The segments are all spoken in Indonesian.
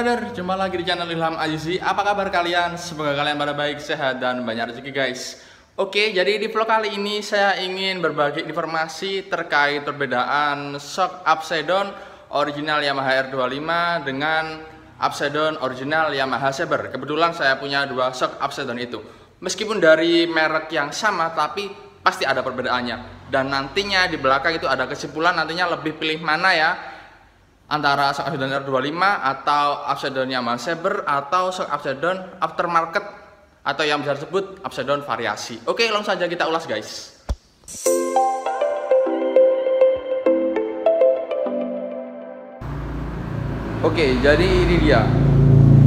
brother, jumpa lagi di channel Ilham Azizi. Apa kabar kalian? Semoga kalian pada baik, sehat, dan banyak rezeki guys. Oke, jadi di vlog kali ini saya ingin berbagi informasi terkait perbedaan shock upside down original Yamaha R25 dengan upside down original Yamaha Saber. Kebetulan saya punya dua shock upside down itu. Meskipun dari merek yang sama, tapi pasti ada perbedaannya. Dan nantinya di belakang itu ada kesimpulan, nantinya lebih pilih mana ya, antara shock upside down R25 atau upside down Yamaha Saber atau shock upside down aftermarket atau yang bisa disebut upside down variasi. Oke, langsung saja kita ulas guys. Oke, jadi ini dia.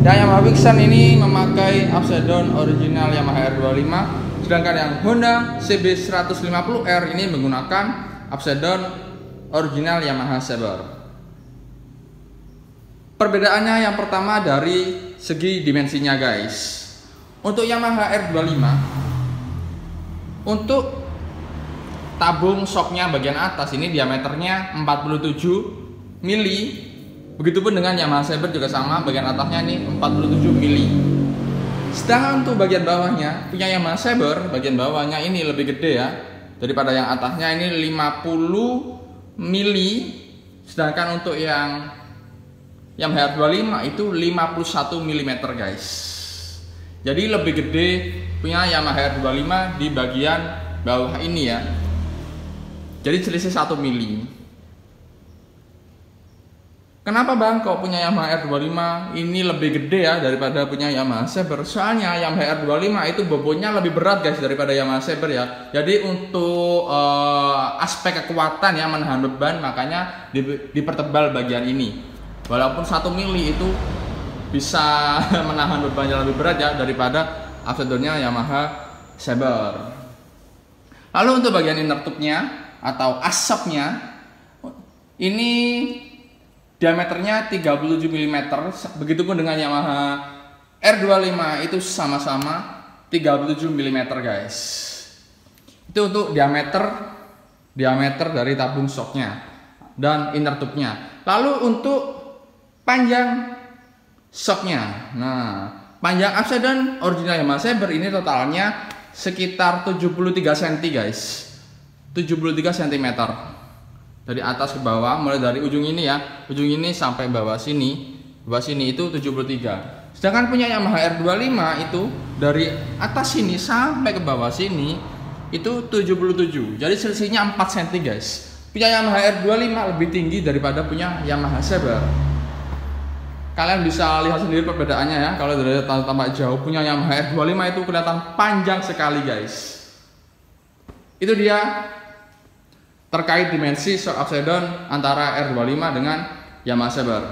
Yamaha Vixen ini memakai upside down original Yamaha R25, sedangkan yang Honda CB150R ini menggunakan upside down original Yamaha Saber. Perbedaannya yang pertama dari segi dimensinya guys. Untuk Yamaha R25, untuk tabung shocknya bagian atas ini diameternya 47 mili. Begitupun dengan Yamaha Saber juga sama, bagian atasnya ini 47 mili. Sedangkan untuk bagian bawahnya punya Yamaha Saber, bagian bawahnya ini lebih gede ya daripada yang atasnya, ini 50 mili. Sedangkan untuk yang Yamaha R25 itu 51 mm guys. Jadi lebih gede punya Yamaha R25 di bagian bawah ini ya. Jadi selisih 1 mili. Kenapa bang kok punya Yamaha R25 ini lebih gede ya daripada punya Yamaha Saber? Soalnya Yamaha R25 itu bobotnya lebih berat guys daripada Yamaha Saber ya. Jadi untuk aspek kekuatan ya menahan beban, makanya dipertebal bagian ini. Walaupun 1 mili itu bisa menahan beban yang lebih berat ya daripada upside down-nya Yamaha Saber. Lalu untuk bagian inner tube-nya atau asapnya ini diameternya 37 mm. Begitupun dengan Yamaha R25 itu sama-sama 37 mm guys. Itu untuk diameter dari tabung shocknya dan inner tube-nya. Lalu untuk panjang shocknya, nah panjang upside down original Yamaha Saber ini totalnya sekitar 73 cm guys, 73 cm dari atas ke bawah, mulai dari ujung ini ya, ujung ini sampai bawah sini itu 73. Sedangkan punya Yamaha R25 itu dari atas sini sampai ke bawah sini itu 77. Jadi selisihnya 4 cm guys. Punya Yamaha R25 lebih tinggi daripada punya Yamaha Saber. Kalian bisa lihat sendiri perbedaannya ya. Kalau dari tampak jauh punya Yamaha R25 itu kelihatan panjang sekali guys. Itu dia terkait dimensi shock upside down antara R25 dengan Yamaha Saber.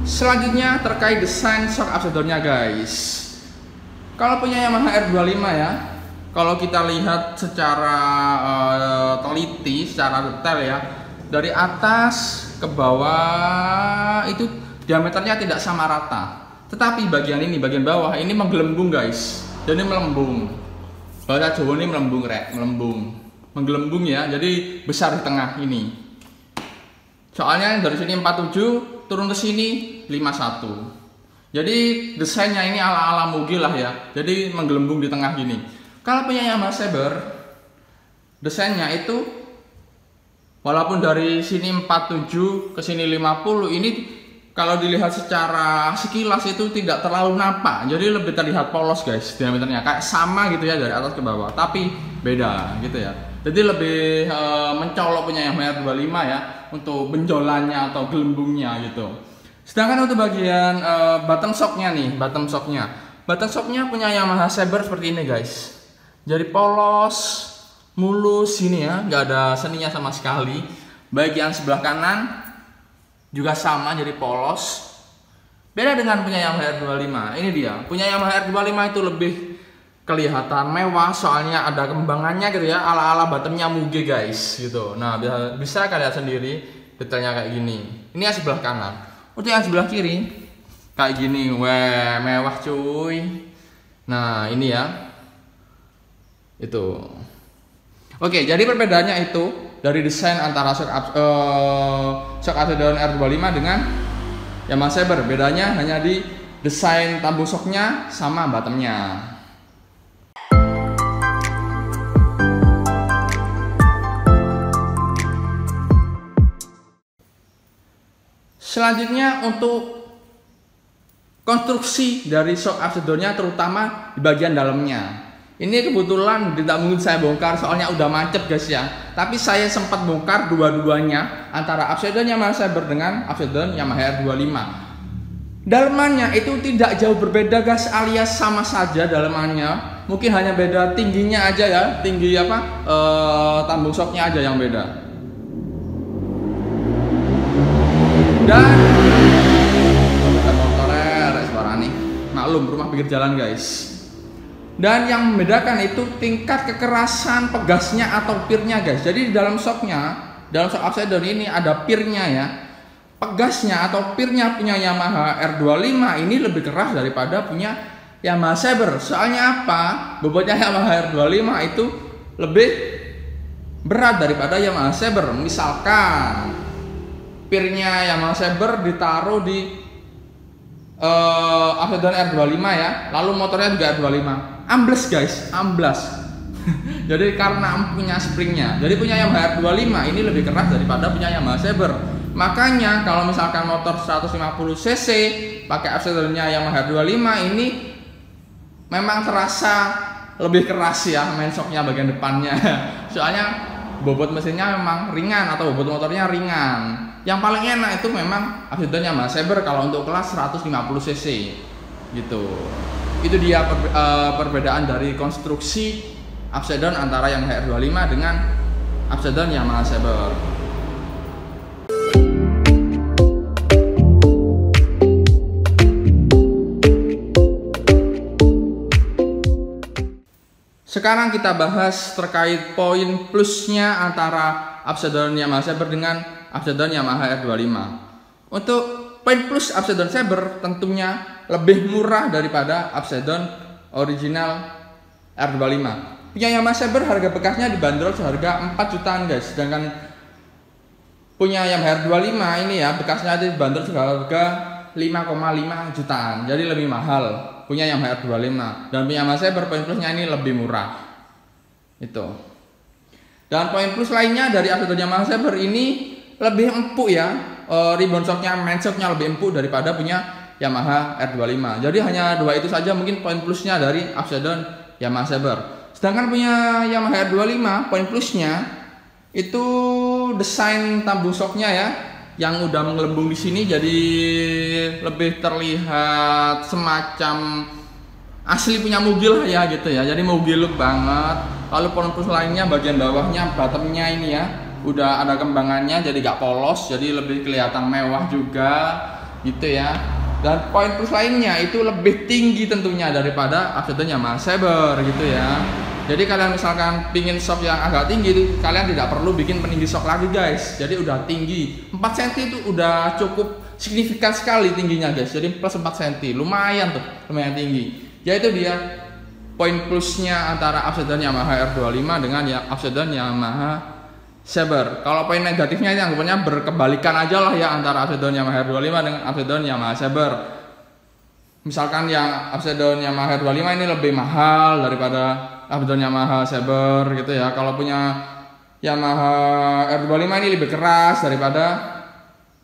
Selanjutnya terkait desain shock upside down-nya guys. Kalau punya Yamaha R25 ya, kalau kita lihat secara teliti, secara detail ya, dari atas ke bawah itu diameternya tidak sama rata. Tetapi bagian ini, bagian bawah ini menggelembung guys. Jadi melembung. Bahasa Jawa ini melembung rek, melembung. Menggelembung ya, jadi besar di tengah ini. Soalnya dari sini 47 turun ke sini 51. Jadi desainnya ini ala-ala Mugi lah ya. Jadi menggelembung di tengah gini. Kalau punya Yamaha Saber, desainnya itu walaupun dari sini 47 ke sini 50, ini kalau dilihat secara sekilas itu tidak terlalu nampak. Jadi lebih terlihat polos guys diameternya, kayak sama gitu ya dari atas ke bawah, tapi beda gitu ya. Jadi lebih mencolok punya Yamaha R25 ya untuk benjolannya atau gelembungnya gitu. Sedangkan untuk bagian bottom shocknya nih, bottom shocknya punya Yamaha Saber seperti ini guys. Jadi polos, mulus ini ya, nggak ada seninya sama sekali. Baik yang sebelah kanan juga sama, jadi polos. Beda dengan punya Yamaha R25. Ini dia, punya Yamaha R25 itu lebih kelihatan mewah, soalnya ada kembangannya gitu ya, ala-ala bottomnya Muge guys gitu. Nah bisa kalian sendiri detailnya kayak gini. Ini yang sebelah kanan. Untuk yang sebelah kiri kayak gini, mewah cuy. Nah ini ya, itu Oke, jadi perbedaannya itu dari desain antara shock Upside Down R25 dengan Yamaha Saber. Bedanya hanya di desain tabung shocknya sama bottomnya. Selanjutnya untuk konstruksi dari shock absorbernya terutama di bagian dalamnya. Ini kebetulan tidak mungkin saya bongkar soalnya udah macet guys ya. Tapi saya sempat bongkar dua-duanya antara absorber Yamaha Saber dengan absorber Yamaha R25. Dalamannya itu tidak jauh berbeda guys, alias sama saja dalamannya. Mungkin hanya beda tingginya aja ya, tinggi tabung shocknya aja yang beda. Dan motornya suara nih, maklum rumah pinggir jalan guys. Dan yang membedakan itu tingkat kekerasan pegasnya atau pirnya guys. Jadi di dalam shocknya, dalam shock upside down ini ada pirnya ya. Pegasnya atau pirnya punya Yamaha R25 ini lebih keras daripada punya Yamaha Saber. Soalnya apa? Bobotnya Yamaha R25 itu lebih berat daripada Yamaha Saber. Misalkan pirnya Yamaha Saber ditaruh di upside down R25 ya, lalu motornya juga R25, ambles guys, amblas. Jadi karena punya springnya, jadi punya Yamaha R25 ini lebih keras daripada punya Yamaha Saber. Makanya kalau misalkan motor 150 cc pakai upside down-nya Yamaha R25 ini memang terasa lebih keras ya main shocknya bagian depannya. Soalnya bobot mesinnya memang ringan atau bobot motornya ringan. Yang paling enak itu memang upside down Yamaha Saber kalau untuk kelas 150 cc gitu. Itu dia perbedaan dari konstruksi upside down antara Yamaha R25 dengan upside down Yamaha Saber. Sekarang kita bahas terkait poin plusnya antara upside down Yamaha Saber dengan upside down Yamaha R25. Untuk poin plus upside down Saber tentunya lebih murah daripada upside down original R25. Punya Yamaha Saber harga bekasnya dibanderol seharga 4 jutaan guys, sedangkan punya Yamaha R25 ini ya bekasnya dibanderol seharga 5,5 jutaan. Jadi lebih mahal punya Yamaha R25, dan punya Yamaha Saber poin plusnya ini lebih murah. Itu. Dan poin plus lainnya dari upside down Yamaha Saber ini lebih empuk ya, ribbon shocknya, main shocknya lebih empuk daripada punya Yamaha R25. Jadi hanya dua itu saja mungkin poin plusnya dari upside down Yamaha Saber. Sedangkan punya Yamaha R25 poin plusnya itu desain tabung shocknya ya, yang udah menggelembung di sini, jadi lebih terlihat semacam asli punya mobil ya gitu ya. Jadi mobil look banget. Lalu poin plus lainnya bagian bawahnya, bottomnya ini ya, udah ada kembangannya jadi gak polos, jadi lebih kelihatan mewah juga gitu ya. Dan poin plus lainnya itu lebih tinggi tentunya daripada upside down Yamaha Saber gitu ya. Jadi kalian misalkan pingin shock yang agak tinggi itu kalian tidak perlu bikin peninggi shock lagi guys. Jadi udah tinggi 4 cm itu udah cukup signifikan sekali tingginya guys. Jadi plus 4 cm lumayan tuh, lumayan tinggi. Ya itu dia poin plusnya antara upside down Yamaha R25 dengan upside down Yamaha Saber. Kalau poin negatifnya itu anggapannya berkebalikan aja lah ya antara upside down Yamaha R25 dengan upside down Yamaha Saber. Misalkan yang upside down Yamaha R25 ini lebih mahal daripada upside down Yamaha Saber gitu ya. Kalau punya Yamaha R25 ini lebih keras daripada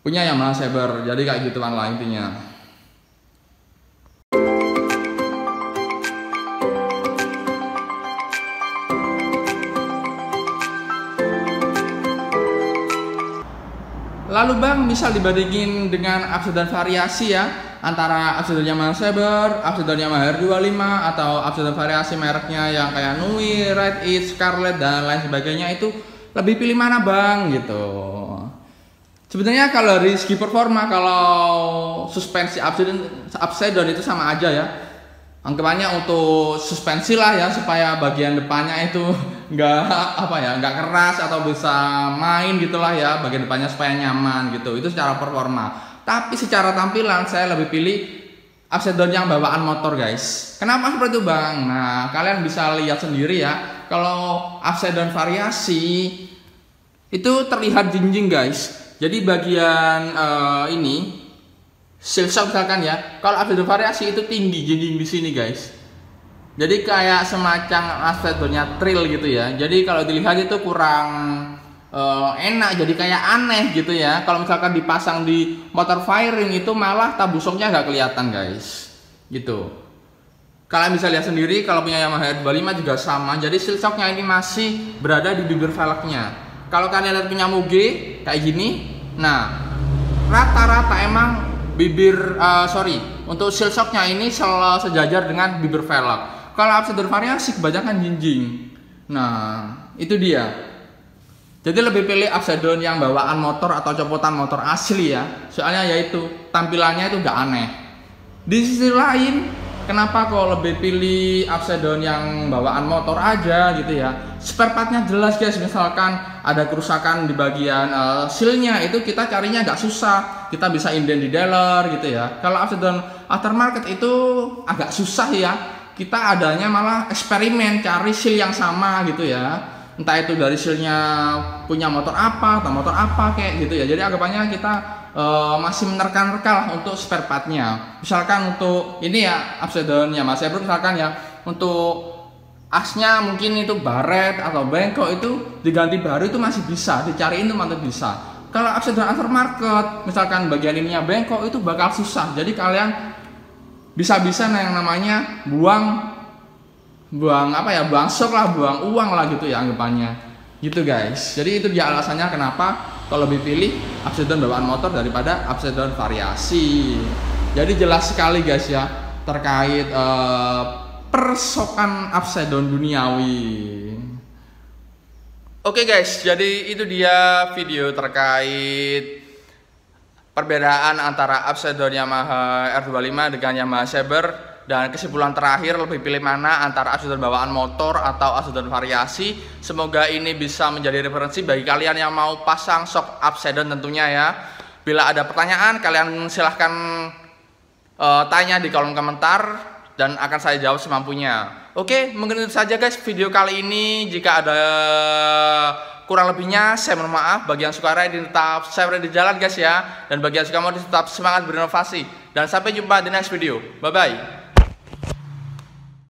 punya Yamaha Saber. Jadi kayak gituan lah intinya. Lalu bang, misal dibandingin dengan upside down variasi ya, antara upside down Yamaha Saber, upside down Yamaha R25, atau upside down variasi mereknya yang kayak Nui, Ride It, Scarlett dan lain sebagainya, itu lebih pilih mana bang gitu. Sebenarnya kalau dari segi performa, kalau suspensi upside down itu sama aja ya. Anggapannya untuk suspensi lah ya, supaya bagian depannya itu nggak keras atau bisa main gitulah ya, bagian depannya supaya nyaman gitu. Itu secara performa. Tapi secara tampilan saya lebih pilih upside down yang bawaan motor guys. Kenapa seperti itu bang? Nah kalian bisa lihat sendiri ya, kalau Upside Down variasi itu terlihat jinjing guys. Jadi bagian ini seal shock misalkan ya, kalau Upside Down variasi itu tinggi jinjing di sini guys. Jadi kayak semacam Upside Down-nya trill gitu ya. Jadi kalau dilihat itu kurang enak, jadi kayak aneh gitu ya. Kalau misalkan dipasang di motor firing itu malah tabung shocknya nggak kelihatan guys, gitu. Kalian bisa lihat sendiri kalau punya Yamaha R25 juga sama. Jadi seal shocknya ini masih berada di bibir velgnya. Kalau kalian lihat punya Muge kayak gini, nah rata-rata emang bibir untuk seal shocknya ini sejajar dengan bibir velg. Kalau Upside Down variasi kebanyakan jinjing. Nah itu dia. Jadi lebih pilih Upside Down yang bawaan motor atau copotan motor asli ya. Soalnya yaitu tampilannya itu nggak aneh. Di sisi lain, kenapa kok lebih pilih Upside Down yang bawaan motor aja gitu ya? Spare partnya jelas guys. Misalkan ada kerusakan di bagian sealnya itu kita carinya nggak susah. Kita bisa inden di dealer gitu ya. Kalau Upside Down aftermarket itu agak susah ya. Kita adanya malah eksperimen cari seal yang sama gitu ya. Entah itu dari sealnya punya motor apa atau motor apa kayak gitu ya. Jadi anggapannya kita masih menerka-nerka lah untuk spare partnya. Misalkan untuk ini ya Upside Down ya Mas Ebro, misalkan ya untuk asnya mungkin itu baret atau bengkok itu diganti baru itu masih bisa, dicariin itu masih bisa. Kalau Upside Down aftermarket misalkan bagian ininya bengkok itu bakal susah. Jadi kalian bisa-bisa yang namanya buang shock lah, buang uang lah gitu ya anggapannya gitu guys. Jadi itu dia alasannya kenapa kalau lebih pilih Upside Down bawaan motor daripada Upside Down variasi. Jadi jelas sekali guys ya terkait persokan Upside Down duniawi. Oke guys, jadi itu dia video terkait perbedaan antara Upside Down Yamaha R25 dengan Yamaha Saber. Dan kesimpulan terakhir, lebih pilih mana antara Upside Down bawaan motor atau Upside Down variasi. Semoga ini bisa menjadi referensi bagi kalian yang mau pasang shock Upside Down tentunya ya. Bila ada pertanyaan kalian silahkan tanya di kolom komentar dan akan saya jawab semampunya. Oke, mungkin itu saja guys video kali ini. Jika ada kurang lebihnya saya mohon maaf. Bagi yang suka ride tetap saya berada di jalan guys ya. Dan bagi yang suka mode tetap semangat berinovasi. Dan sampai jumpa di next video. Bye bye.